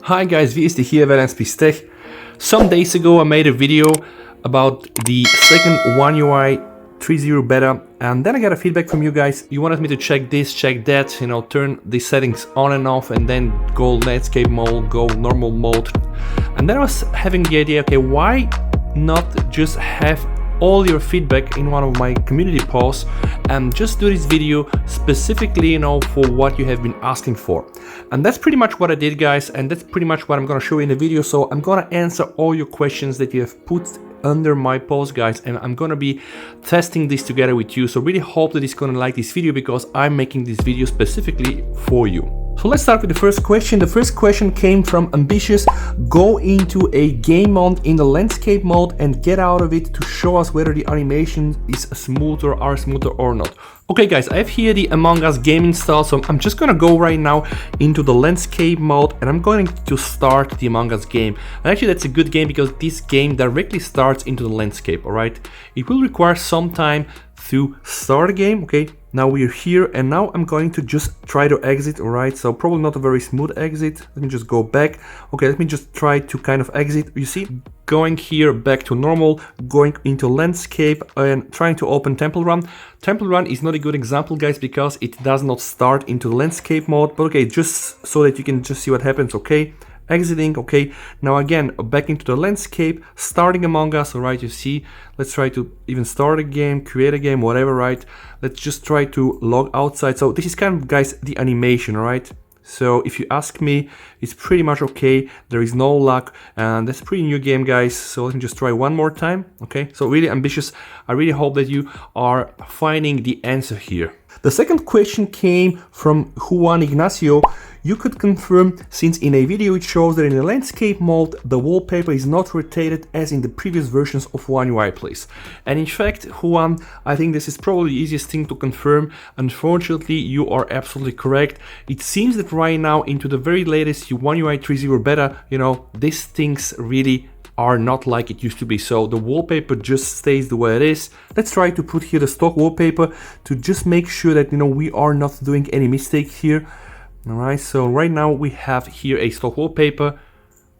Hi guys, wie ist die hier, Velian Tech. Some days ago I made a video about the second One UI 3.0 beta, and then I got a feedback from you guys. You wanted me to check this, check that, you know, turn the settings on and off, and then go landscape mode, go normal mode. And then I was having the idea, okay, why not just have all your feedback in one of my community posts and just do this video specifically, you know, for what you have been asking for. And that's pretty much what I did, guys, and that's pretty much what I'm gonna show you in the video. So I'm gonna answer all your questions that you have put under my post, guys, and I'm gonna be testing this together with you. So really hope that it's gonna like this video, because I'm making this video specifically for you. So let's start with the first question. The first question came from Ambitious. Go into a game mode in the landscape mode and get out of it to show us whether the animation is smoother or not. Okay guys, I have here the Among Us game installed, so I'm just gonna go right now into the landscape mode and I'm going to start the Among Us game. And actually that's a good game because this game directly starts into the landscape, alright? It will require some time to start the game, okay? Now we're here and now I'm going to just try to exit, alright? So probably not a very smooth exit. Let me just go back. Okay, let me just try to kind of exit. You see, going here back to normal, going into landscape and trying to open Temple Run. Temple Run is not a good example, guys, because it does not start into the landscape mode. But okay, just so that you can just see what happens, okay? Exiting, okay, now again back into the landscape, starting Among Us, all right? You see, let's try to even start a game, create a game, whatever, right? Let's just try to log outside. So this is kind of, guys, the animation, all right? So if you ask me, it's pretty much okay. There is no lag, and that's a pretty new game, guys. So let me just try one more time, okay? So really Ambitious. I really hope that you are finding the answer here. The second question came from Juan Ignacio. You could confirm, since in a video it shows that in the landscape mode the wallpaper is not rotated as in the previous versions of One UI, please. And in fact, Juan, I think this is probably the easiest thing to confirm. Unfortunately, you are absolutely correct. It seems that right now into the very latest One UI 3.0 beta, you know, these things really are not like it used to be. So the wallpaper just stays the way it is. Let's try to put here the stock wallpaper to just make sure that, you know, we are not doing any mistakes here. Alright, so right now we have here a stock wallpaper,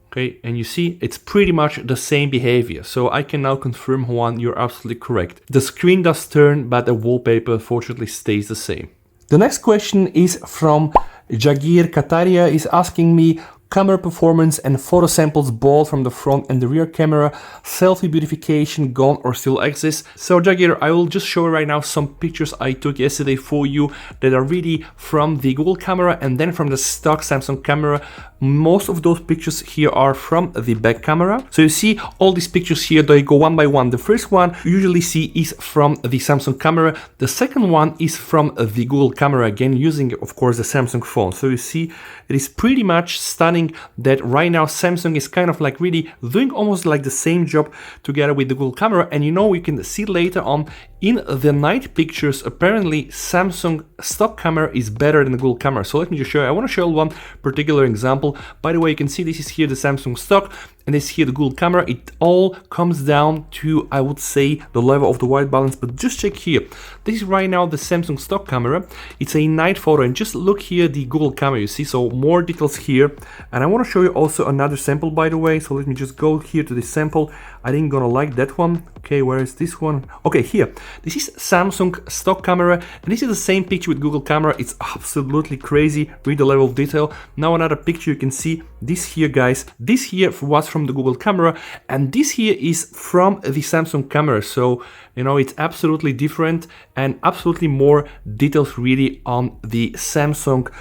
okay, and you see it's pretty much the same behavior. So I can now confirm, Juan, you're absolutely correct. The screen does turn, but the wallpaper fortunately stays the same. The next question is from Jagir Kataria, is asking me, camera performance and photo samples both from the front and the rear camera, selfie beautification gone or still exists. So Jagir, I will just show you right now some pictures I took yesterday for you that are really from the Google camera and then from the stock Samsung camera. Most of those pictures here are from the back camera. So you see all these pictures here, they go one by one. The first one you usually see is from the Samsung camera. The second one is from the Google camera, again using of course the Samsung phone. So you see it is pretty much stunning that right now Samsung is kind of like really doing almost like the same job together with the Google camera. And you know, we can see later on in the night pictures, apparently Samsung stock camera is better than the Google camera. So let me just show you. I want to show you one particular example. By the way, you can see this is here the Samsung stock and this here the Google camera. It all comes down to, I would say, the level of the white balance. But just check here. This is right now the Samsung stock camera. It's a night photo, and just look here the Google camera, you see, so more details here. And I want to show you also another sample, by the way. So let me just go here to this sample. I didn't gonna like that one. Okay, where is this one? Okay, here. This is Samsung stock camera, and this is the same picture with Google camera. It's absolutely crazy. Read the level of detail. Now another picture, you can see this here, guys. This here was from the Google camera, and this here is from the Samsung camera. So, you know, it's absolutely different and absolutely more details really on the Samsung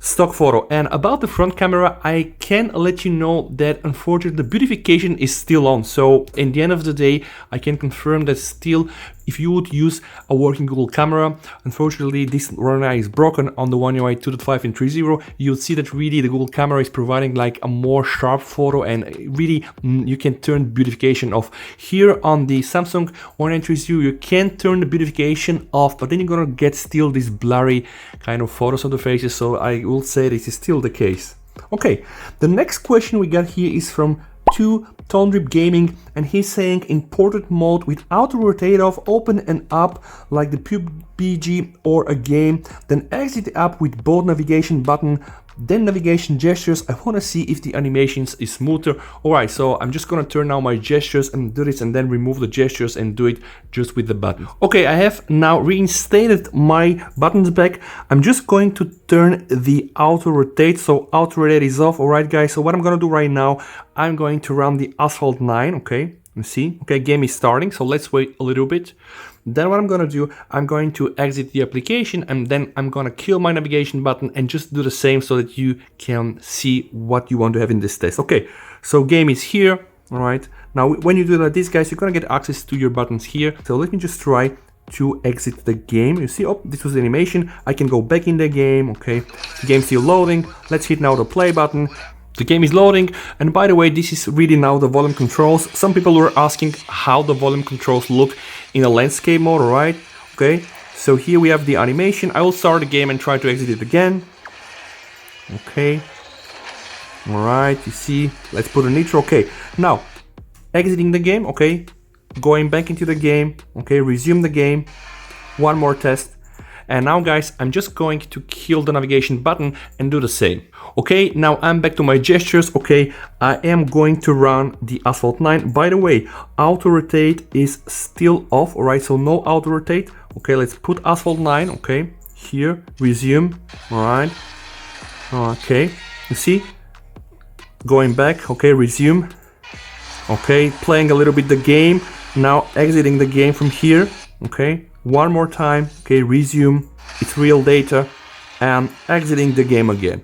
stock photo. And about the front camera, I can let you know that unfortunately the beautification is still on. So in the end of the day, I can confirm that still, if you would use a working Google camera, unfortunately this right now is broken on the One UI 2.5 and 3.0. You'll see that really the Google camera is providing like a more sharp photo, and really you can turn beautification off. Here on the Samsung One UI 3.0, you can turn the beautification off, but then you're gonna get still these blurry kind of photos of the faces. So I will say this is still the case. Okay, the next question we got here is from Tone Drip Gaming, and he's saying in portrait mode with auto rotate off, open and up like the PUBG or a game, then exit the app with both navigation button then navigation gestures. I want to see if the animations is smoother. Alright, so I'm just gonna turn now my gestures and do this, and then remove the gestures and do it just with the button. Okay, I have now reinstated my buttons back. I'm just going to turn the auto rotate, so auto rotate is off. Alright guys, so what I'm gonna do right now, I'm going to run the Asphalt 9, okay? You see, okay, game is starting, so let's wait a little bit. Then what I'm gonna do, I'm going to exit the application, and then I'm gonna kill my navigation button and just do the same so that you can see what you want to have in this test. Okay, so game is here. All right, now when you do like this, guys, you're gonna get access to your buttons here. So let me just try to exit the game. You see, oh, this was the animation. I can go back in the game. Okay, the game's still loading. Let's hit now the play button. The game is loading, and by the way, this is really now the volume controls. Some people were asking how the volume controls look in a landscape mode, alright? Okay, so here we have the animation. I will start the game and try to exit it again. Okay, alright, you see, let's put a nitro. Okay, now, exiting the game, okay, going back into the game, okay, resume the game, one more test. And now guys, I'm just going to kill the navigation button and do the same. Okay, now I'm back to my gestures. Okay, I am going to run the Asphalt 9. By the way, auto rotate is still off, alright, so no auto rotate. Okay, let's put Asphalt 9, okay, here, resume, alright, okay, you see, going back, okay, resume, okay, playing a little bit the game, now exiting the game from here, okay, one more time, okay, resume, it's real data, and exiting the game again.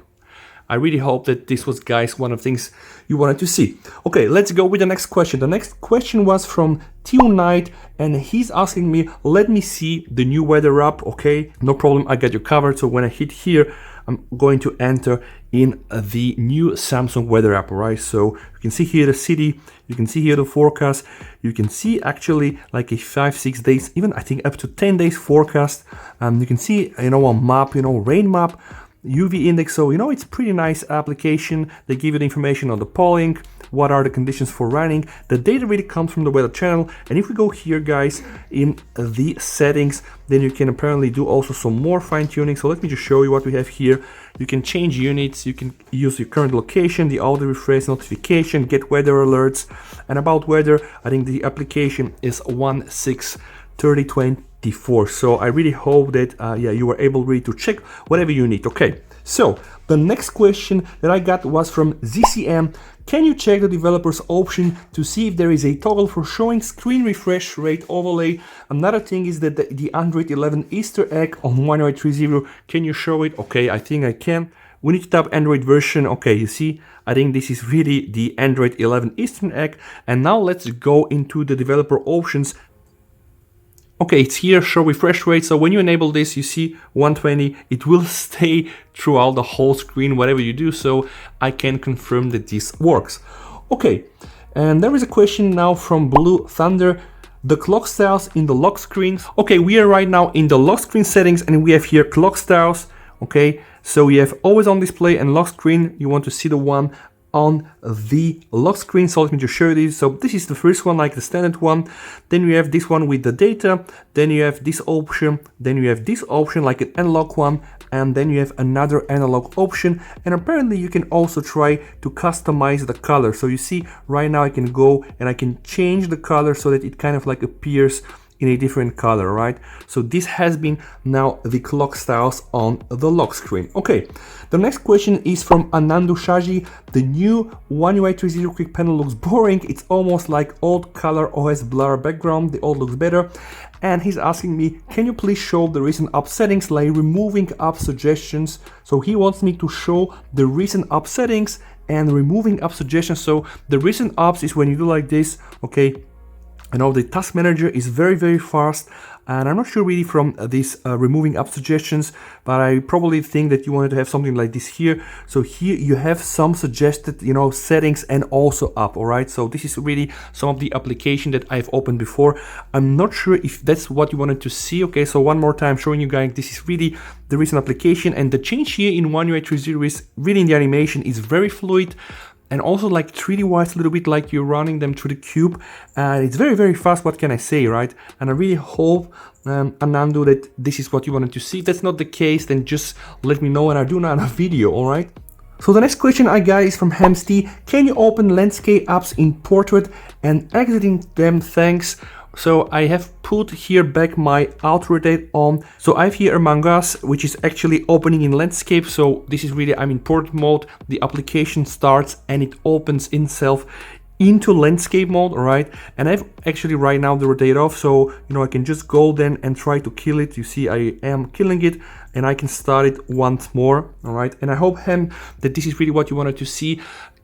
I really hope that this was, guys, one of the things you wanted to see. Okay, let's go with the next question. The next question was from Teal Knight, and he's asking me, let me see the new weather app. Okay, no problem, I got you covered. So when I hit here, I'm going to enter in the new Samsung weather app, right? So you can see here the city, you can see here the forecast, you can see actually like a 5-6 days, even I think up to 10 days forecast. You can see, you know, a map, you know, rain map, UV index. So, you know, it's pretty nice application. They give you the information on the polling, what are the conditions for running. The data really comes from the weather channel. And if we go here, guys, in the settings, then you can apparently do also some more fine tuning. So let me just show you what we have here. You can change units, you can use your current location, the auto refresh notification, get weather alerts. And about weather, I think the application is 1.6.30.24. So I really hope that yeah, you were able really to check whatever you need. Okay, so the next question that I got was from ZCM. Can you check the developer's option to see if there is a toggle for showing screen refresh rate overlay? Another thing is that the Android 11 Easter egg on One UI 3.0, can you show it? Okay, I think I can. We need to tap Android version. Okay, you see, I think this is really the Android 11 Easter egg. And now let's go into the developer options. Okay, it's here, show refresh rate. So when you enable this, you see 120, it will stay throughout the whole screen, whatever you do. So I can confirm that this works. Okay, and there is a question now from Blue Thunder. The clock styles in the lock screens. Okay, we are right now in the lock screen settings, and we have here clock styles. Okay, so we have always on display and lock screen. You want to see the one on the lock screen. So let me just show you this. So this is the first one, like the standard one. Then you have this one with the data. Then you have this option. Then you have this option like an analog one. And then you have another analog option. And apparently you can also try to customize the color. So you see right now I can go and I can change the color so that it kind of like appears in a different color, right? So this has been now the clock styles on the lock screen. Okay, the next question is from Anandu Shaji. The new One UI 3.0 quick panel looks boring. It's almost like old color OS blur background. The old looks better. And he's asking me, can you please show the recent app settings, like removing app suggestions? So he wants me to show the recent app settings and removing app suggestions. So the recent apps is when you do like this, okay? I know the task manager is very, very fast, and I'm not sure really from this removing app suggestions, but I probably think that you wanted to have something like this here. So here you have some suggested, you know, settings and also app, all right? So this is really some of the application that I've opened before. I'm not sure if that's what you wanted to see. Okay, so one more time showing you guys, this is really the recent application, and the change here in One UI 3.0 is really in the animation is very fluid. And also like 3D wise, a little bit like you're running them through the cube. It's very, very fast, what can I say, right? And I really hope, Anandu, that this is what you wanted to see. If that's not the case, then just let me know and I'll do another video, all right? So the next question I got is from Hamsty. Can you open landscape apps in portrait and exiting them? Thanks. So I have put here back my auto rotate on. So I have here Among Us, which is actually opening in landscape. So this is really, I'm in portrait mode. The application starts and it opens itself into landscape mode, all right? And I've actually right now the rotate off, so you know I can just go then and try to kill it. You see I am killing it, and I can start it once more, all right? And I hope that this is really what you wanted to see.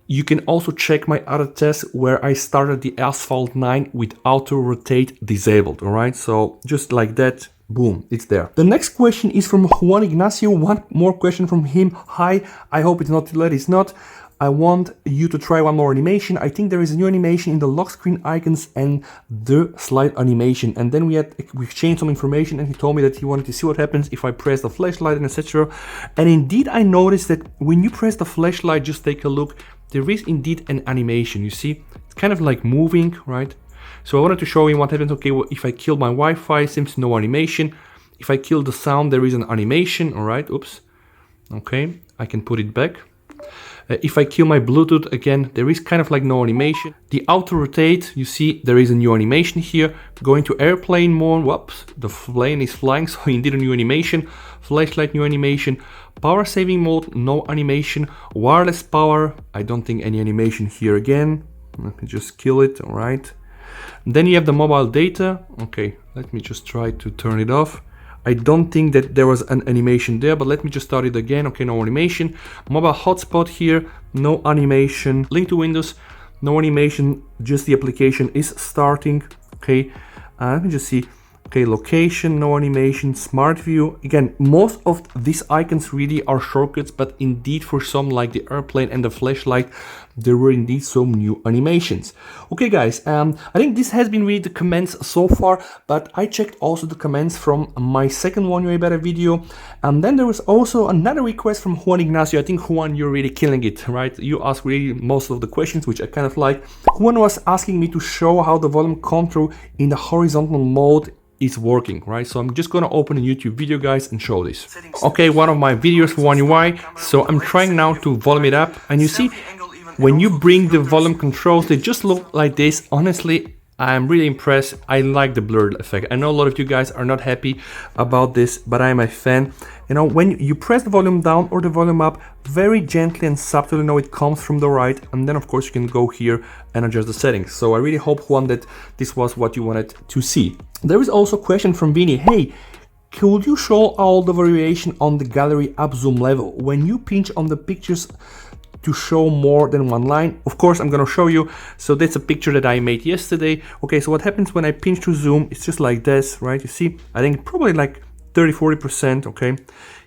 You can also check my other test where I started the Asphalt 9 with auto rotate disabled, all right? So just like that, boom, it's there. The next question is from Juan Ignacio. One more question from him. Hi, I hope it's not too late. It's not. I want you to try one more animation. I think there is a new animation in the lock screen icons and the slide animation. And then we exchanged some information, and he told me that he wanted to see what happens if I press the flashlight and etc. And indeed, I noticed that when you press the flashlight, just take a look, there is indeed an animation. You see, it's kind of like moving, right? So I wanted to show you what happens. Okay, well, if I kill my Wi-Fi, seems no animation. If I kill the sound, there is an animation. All right, oops. Okay, I can put it back. If I kill my Bluetooth, again, there is kind of like no animation. The auto rotate, you see there is a new animation here. Going to airplane mode, whoops, the plane is flying, so indeed a new animation. Flashlight, new animation. Power saving mode, no animation. Wireless power, I don't think any animation here again. Let me just kill it, all right. Then you have the mobile data. Okay, let me just try to turn it off. I don't think that there was an animation there, but let me just start it again. Okay, no animation. Mobile hotspot here, no animation. Link to Windows, no animation, just the application is starting. Okay, let me just see. Okay, location, no animation. Smart view, again, most of these icons really are shortcuts, but indeed for some like the airplane and the flashlight, there were indeed some new animations. Okay guys, I think this has been really the comments so far, but I checked also the comments from my second One UI Better video, and then there was also another request from Juan Ignacio. I think Juan, you're really killing it, right? You asked really most of the questions, which I kind of like. Juan was asking me to show how the volume control in the horizontal mode is working, right? So I'm just gonna open a YouTube video, guys, and show this. Okay, one of my videos for One UI. So I'm trying now to volume it up, and you see when you bring the volume controls, they just look like this. Honestly, I'm really impressed. I like the blurred effect. I know a lot of you guys are not happy about this, but I'm a fan. You know, when you press the volume down or the volume up, very gently and subtly, you know, it comes from the right, and then of course you can go here and adjust the settings. So I really hope, Juan, that this was what you wanted to see. There is also a question from Vinny. Hey, could you show all the variation on the gallery up zoom level when you pinch on the pictures to show more than one line? Of course, I'm gonna show you. So that's a picture that I made yesterday. Okay, so what happens when I pinch to zoom? It's just like this, right? You see, I think probably like 30-40%, okay?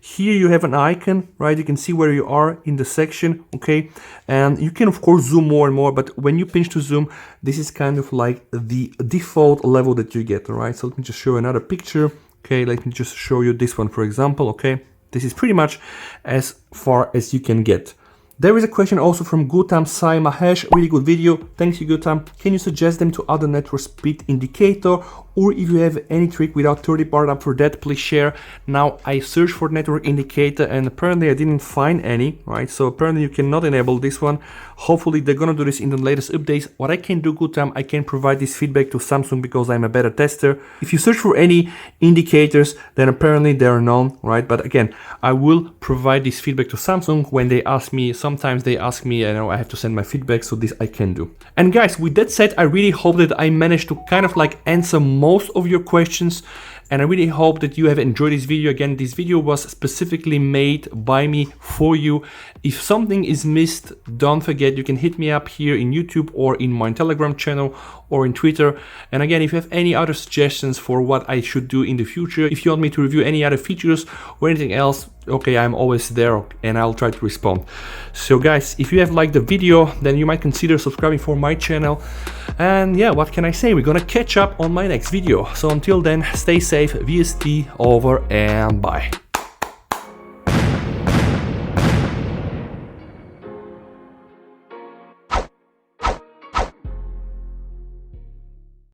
Here you have an icon, right? You can see where you are in the section, okay? And you can of course zoom more and more, but when you pinch to zoom, this is kind of like the default level that you get, all right? So let me just show another picture. Okay, let me just show you this one, for example, okay? This is pretty much as far as you can get. There is a question also from Gutam Sai Mahesh, really good video, thanks you Gutam. Can you suggest them to other network speed indicator, or if you have any trick without 30 part up for that, please share. Now I searched for network indicator and apparently I didn't find any, right? So apparently you cannot enable this one. Hopefully they're gonna do this in the latest updates. What I can do, Gutam, I can provide this feedback to Samsung because I'm a better tester. If you search for any indicators, then apparently they're known, right? But again, I will provide this feedback to Samsung when they ask me. Sometimes they ask me, I know I have to send my feedback, so this I can do. And guys, with that said, I really hope that I managed to kind of like answer most of your questions, and I really hope that you have enjoyed this video. Again, this video was specifically made by me for you. If something is missed, don't forget you can hit me up here in YouTube or in my Telegram channel or in Twitter. And again, if you have any other suggestions for what I should do in the future, if you want me to review any other features or anything else, okay, I'm always there and I'll try to respond. So guys, if you have liked the video, then you might consider subscribing for my channel. And yeah, what can I say? We're gonna catch up on my next video. So until then, stay safe, VST over and bye.